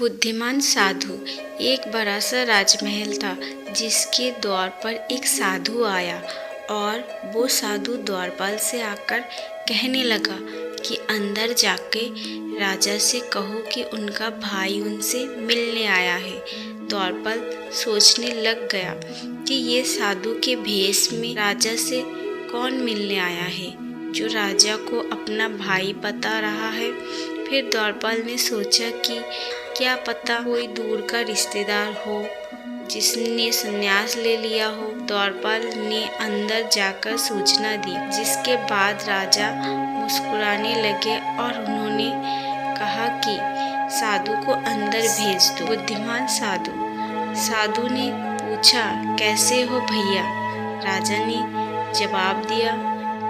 बुद्धिमान साधु। एक बड़ा सा राजमहल था जिसके द्वार पर एक साधु आया और वो साधु द्वारपाल से आकर कहने लगा कि अंदर जाके राजा से कहो कि उनका भाई उनसे मिलने आया है। द्वारपाल सोचने लग गया कि ये साधु के भेष में राजा से कौन मिलने आया है जो राजा को अपना भाई बता रहा है। फिर द्वारपाल ने सोचा कि क्या पता कोई दूर का रिश्तेदार हो जिसने संन्यास ले लिया हो। द्वारपाल ने अंदर जाकर सूचना दी, जिसके बाद राजा मुस्कुराने लगे और उन्होंने कहा कि साधु को अंदर भेज दो। बुद्धिमान साधु ने पूछा, कैसे हो भैया? राजा ने जवाब दिया,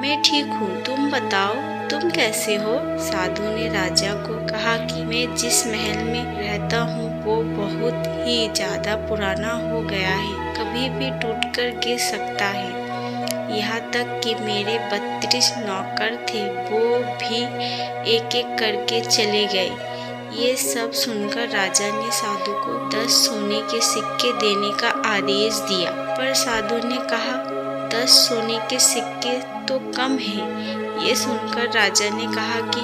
मैं ठीक हूँ, तुम बताओ तुम कैसे हो? साधु ने राजा को कहा कि मैं जिस महल में रहता हूँ वो बहुत ही ज्यादा पुराना हो गया है, कभी भी टूटकर गिर सकता है। यहाँ तक कि मेरे 32 नौकर थे, वो भी एक एक करके चले गए। ये सब सुनकर राजा ने साधु को 10 सोने के सिक्के देने का आदेश दिया, पर साधु ने कहा 10 सोने के सिक्के तो कम है। ये सुनकर राजा ने कहा कि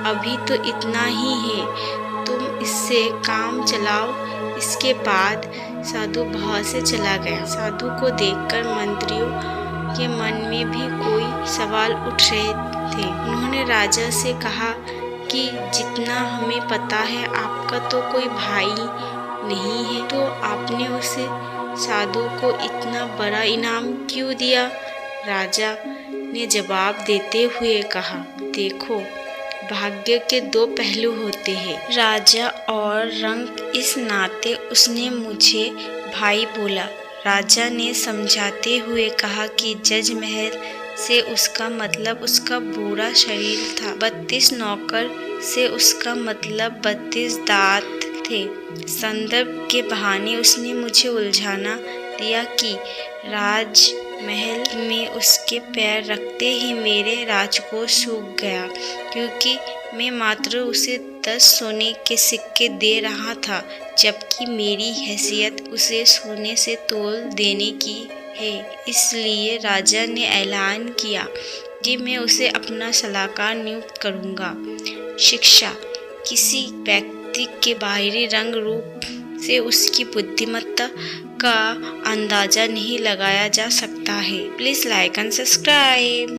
अभी तो इतना ही है, तुम इससे काम चलाओ। इसके बाद साधु भाव से चला गया। साधु को देखकर मंत्रियों के मन में भी कोई सवाल उठ रहे थे। उन्होंने राजा से कहा कि जितना हमें पता है आपका तो कोई भाई नहीं है, तो आपने उसे साधु को इतना बड़ा इनाम क्यों दिया? राजा ने जवाब देते हुए कहा, देखो, भाग्य के 2 पहलू होते हैं, राजा और रंक। इस नाते उसने मुझे भाई बोला। राजा ने समझाते हुए कहा कि जजमहल से उसका मतलब उसका पूरा शरीर था, 32 नौकर से उसका मतलब 32 दांत थे। संदर्भ के बहाने उसने मुझे उलझाना दिया कि राजमहल में उसके पैर रखते ही मेरे राजकोष सूख गया, क्योंकि मैं मात्र उसे 10 सोने के सिक्के दे रहा था, जबकि मेरी हैसियत उसे सोने से तोल देने की है। इसलिए राजा ने ऐलान किया कि मैं उसे अपना सलाहकार नियुक्त करूँगा। शिक्षा: किसी व्यक्ति के बाहरी रंग रूप से उसकी बुद्धिमत्ता का अंदाजा नहीं लगाया जा सकता है। Please like and subscribe.